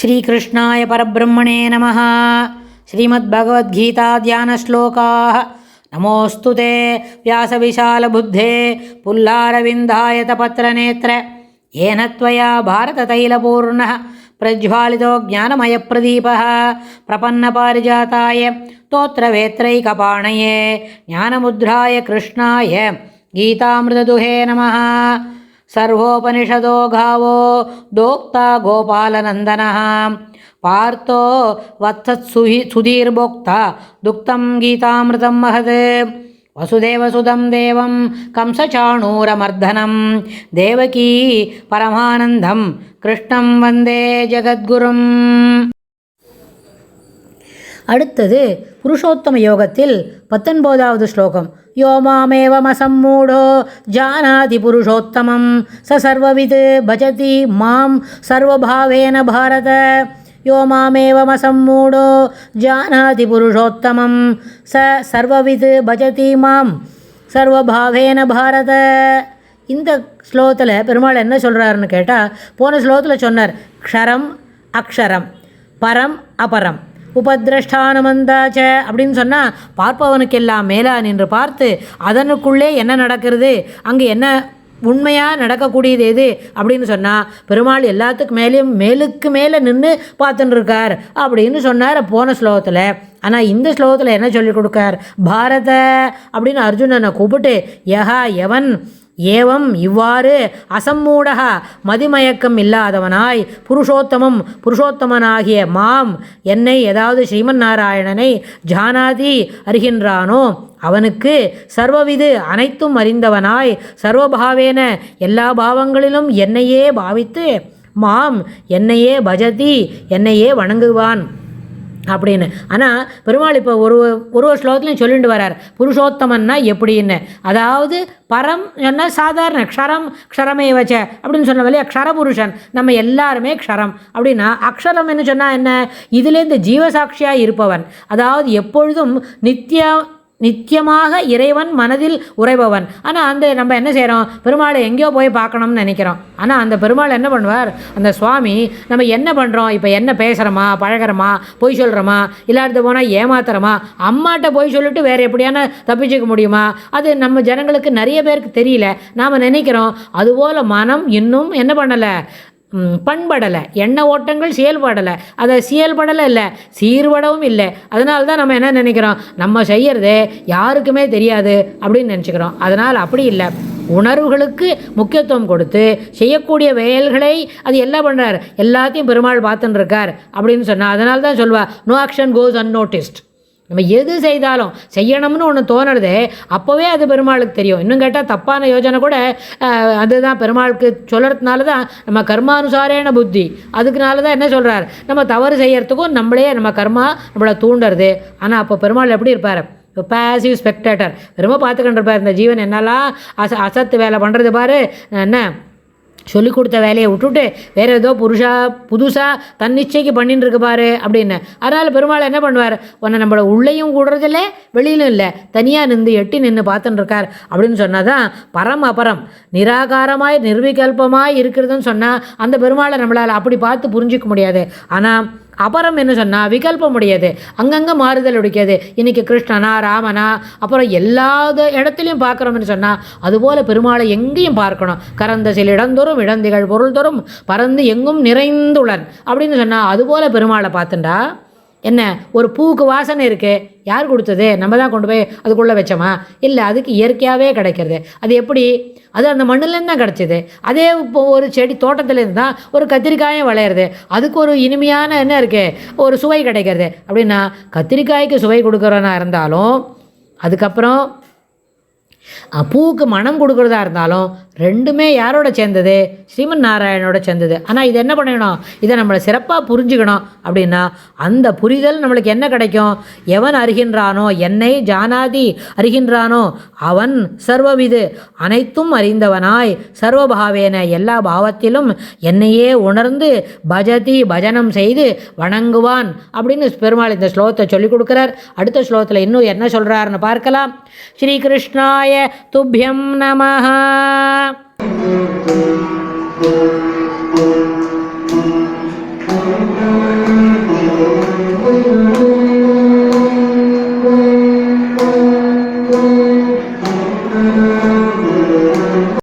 श्रीकृष्णाय परब्रह्मणे नमः। श्रीमद्भगवद्गीता ध्यानश्लोकाः। नमोऽस्तु ते व्यासविशालबुद्धे पुल्लारविन्दायतपत्रनेत्र येन त्वया भारततैलपूर्णः प्रज्वालितो ज्ञानमयप्रदीपः प्रपन्नपारिजाताय स्तोत्रवेत्रैकपाणये ज्ञानमुद्राय कृष्णाय गीतामृतदुहे नमः। सर्वोपनिषदो गावो दोक्ता गोपालनन्दनः पार्थो वत्सत्सुधीर्भोक्ता दुक्तं गीतामृतं महत्। वसुदेवसुतं देवं कंसचाणूरमर्दनं देवकी परमानन्दं कृष्णं वन्दे जगद्गुरुम्। அடுத்தது புருஷோத்தம யோகத்தில் 19வது ஸ்லோகம். யோ மாமேவமசம்மூடோ ஜானாதி புருஷோத்தமம் ச சர்வவித் பஜதி மாம் சர்வபாவேன பாரத. யோ மாமேவமசம்மூடோ ஜானாதி புருஷோத்தமம் ச சர்வவித் பஜதி மாம் சர்வபாவேன பாரத. இந்த ஸ்லோகத்தில் பெருமாள் என்ன சொல்கிறாருன்னு கேட்டால், போன ஸ்லோகத்தில் சொன்னார் க்ஷரம் அக்ஷரம் பரம் அபரம் உபதிரஷ்டானமந்தாச்ச அப்படின்னு சொன்னால் பார்ப்பவனுக்கெல்லாம் மேலா நின்று பார்த்து அதனுக்குள்ளே என்ன நடக்கிறது, அங்கே என்ன உண்மையாக நடக்கக்கூடியது எது அப்படின்னு சொன்னால் பெருமாள் எல்லாத்துக்கு மேலேயும் மேலுக்கு மேலே நின்று பார்த்துன்னு இருக்கார் அப்படின்னு சொன்னார் போன ஸ்லோகத்தில். ஆனால் இந்த ஸ்லோகத்தில் என்ன சொல்லிக் கொடுக்கார், பாரத அப்படின்னு அர்ஜுனனை கூப்பிட்டு யஹா எவன் ஏவம் இவ்வாறு அசம்மூடகா மதிமயக்கம் இல்லாதவனாய் புருஷோத்தமம் புருஷோத்தமனாகிய மாம் என்னை ஏதாவது ஸ்ரீமன் நாராயணனை ஜானாதி அறிகின்றானோ அவனுக்கு சர்வவிது அனைத்தும் அறிந்தவனாய் சர்வபாவேன எல்லா பாவங்களிலும் என்னையே பாவித்து மாம் என்னையே பஜதி என்னையே வணங்குவான் அப்படின்னு. ஆனால் பெருமாள் இப்போ ஒரு ஸ்லோகத்துலையும் சொல்லிட்டு வரார் புருஷோத்தமன்னா எப்படின்னு. அதாவது பரம் என்ன சாதாரண க்ஷரம் க்ஷரமே வச்ச அப்படின்னு சொன்ன வழியா க்ஷரபுருஷன் நம்ம எல்லாருமே க்ஷரம் அப்படின்னா அக்ஷரம் என்ன சொன்னால் என்ன, இதுலேருந்து ஜீவசாட்சியாக இருப்பவன், அதாவது எப்பொழுதும் நித்தியமாக இறைவன் மனதில் உறைபவன். ஆனால் அந்த நம்ம என்ன செய்கிறோம், பெருமாளை எங்கேயோ போய் பார்க்கணும்னு நினைக்கிறோம். ஆனால் அந்த பெருமாள் என்ன பண்ணுவார், அந்த சுவாமி நம்ம என்ன பண்ணுறோம், இப்போ என்ன பேசுகிறோமா பழகிறோமா பொய் சொல்கிறோமா இல்லாத போனால் ஏமாத்துறோமா அம்மாட்ட போய் சொல்லிட்டு வேறு எப்படியான தப்பிச்சுக்க முடியுமா, அது நம்ம ஜனங்களுக்கு நிறைய பேருக்கு தெரியல. நாம் நினைக்கிறோம். அதுபோல் மனம் இன்னும் என்ன பண்ணலை, பண்படலை, எண்ண ஓட்டங்கள் செயல்படலை. அதை செயல்படலை இல்லை சீர்படவும் இல்லை. அதனால தான் நம்ம என்ன நினைக்கிறோம், நம்ம செய்கிறதே யாருக்குமே தெரியாது அப்படின்னு நினச்சிக்கிறோம். அதனால் அப்படி இல்லை, உணர்வுகளுக்கு முக்கியத்துவம் கொடுத்து செய்யக்கூடிய வேலைகளை அது எல்லாம் பண்ணுறார், எல்லாத்தையும் பெருமாள் பார்த்துன்னு இருக்கார் அப்படின்னு சொன்னால் அதனால தான் சொல்வா நோ ஆக்ஷன் கோஸ் அன்னோட்டிஸ்ட். நம்ம எது செய்தாலும் செய்யணும்னு ஒன்று தோணுறதே அப்போவே அது பெருமாளுக்கு தெரியும். இன்னும் கேட்டால் தப்பான யோஜனை கூட அதுதான் பெருமாளுக்கு சொல்கிறதுனால தான் நம்ம கர்மானுசாரேன புத்தி. அதுக்குனால தான் என்ன சொல்கிறார், நம்ம தவறு செய்யறதுக்கும் நம்மளே நம்ம கர்மா நம்மளை தூண்டுறது. ஆனால் அப்போ பெருமாள் எப்படி இருப்பார், இப்போ பேசிவ் ஸ்பெக்டேட்டர் ரொம்ப பார்த்துக்கிட்டு இருப்பார். இந்த ஜீவன் என்னெல்லாம் அசத்து வேலை பண்ணுறது பாரு, என்ன சொல்லி கொடுத்த வேலையை விட்டுட்டு வேறு ஏதோ புதுசாக தன்னிச்சைக்கு பண்ணின்னு இருக்கு பாரு அப்படின்னு. அதனால் பெருமாள் என்ன பண்ணுவார், உன்னை நம்மளை உள்ளேயும் கூடுறதில்ல வெளியிலும் இல்லை, தனியாக நின்று எட்டி நின்று பார்த்துன்னு இருக்கார் அப்படின்னு சொன்னால் தான் பரம் அபரம் நிராகாரமாய் நிர்விகல்பமாய் இருக்கிறதுன்னு சொன்னால் அந்த பெருமாளை நம்மளால் அப்படி பார்த்து புரிஞ்சிக்க முடியாது. ஆனால் அபரம் என்ன சொன்னால் விகல்பம் முடியாது, அங்கங்கே மாறுதல் உடைக்காது. இன்றைக்கி கிருஷ்ணனா ராமனா அப்புறம் எல்லா இடத்துலையும் பார்க்குறோம்னு சொன்னால் அதுபோல் பெருமாளை எங்கேயும் பார்க்கணும். கறந்த சில இடந்தோறும் இடந்திகள் பொருள் தோறும் பறந்து எங்கும் நிறைந்துள்ளன் அப்படின்னு சொன்னால் அதுபோல் பெருமாளை பார்த்துண்டா என்ன, ஒரு பூவுக்கு வாசனை இருக்குது, யார் கொடுத்தது, நம்ம தான் கொண்டு போய் அதுக்குள்ளே வச்சோமா, இல்லை அதுக்கு இயற்கையாகவே கிடைக்கிறது. அது எப்படி, அது அந்த மண்ணிலேருந்து தான் கிடச்சிது. அதே இப்போ ஒரு செடி தோட்டத்துலேருந்து தான் ஒரு கத்திரிக்காயும் விளையிறது, அதுக்கு ஒரு இனிமையான என்ன இருக்குது, ஒரு சுவை கிடைக்கிறது. அப்படின்னா கத்திரிக்காய்க்கு சுவை கொடுக்குறோன்னா இருந்தாலும் அதுக்கப்புறம் பூவுக்கு மனம் கொடுக்குறதா இருந்தாலும் ரெண்டுமே யாரோட சேர்ந்தது, ஸ்ரீமன் நாராயணோட சேர்ந்தது. ஆனால் இது என்ன பண்ணணும், இதை நம்மளை சிறப்பாக புரிஞ்சுக்கணும். அப்படின்னா அந்த புரிதல் நம்மளுக்கு என்ன கிடைக்கும், எவன் அறிகின்றானோ என்னை ஜானாதி அறிகின்றானோ அவன் சர்வவிது அனைத்தும் அறிந்தவனாய் சர்வபாவேன எல்லா பாவத்திலும் என்னையே உணர்ந்து பஜதி பஜனம் செய்து வணங்குவான் அப்படின்னு பெருமாள் இந்த ஸ்லோகத்தை சொல்லிக் கொடுக்குறார். அடுத்த ஸ்லோகத்தில் இன்னும் என்ன சொல்கிறாருன்னு பார்க்கலாம். ஸ்ரீகிருஷ்ணாய துப்யம் நமஹ.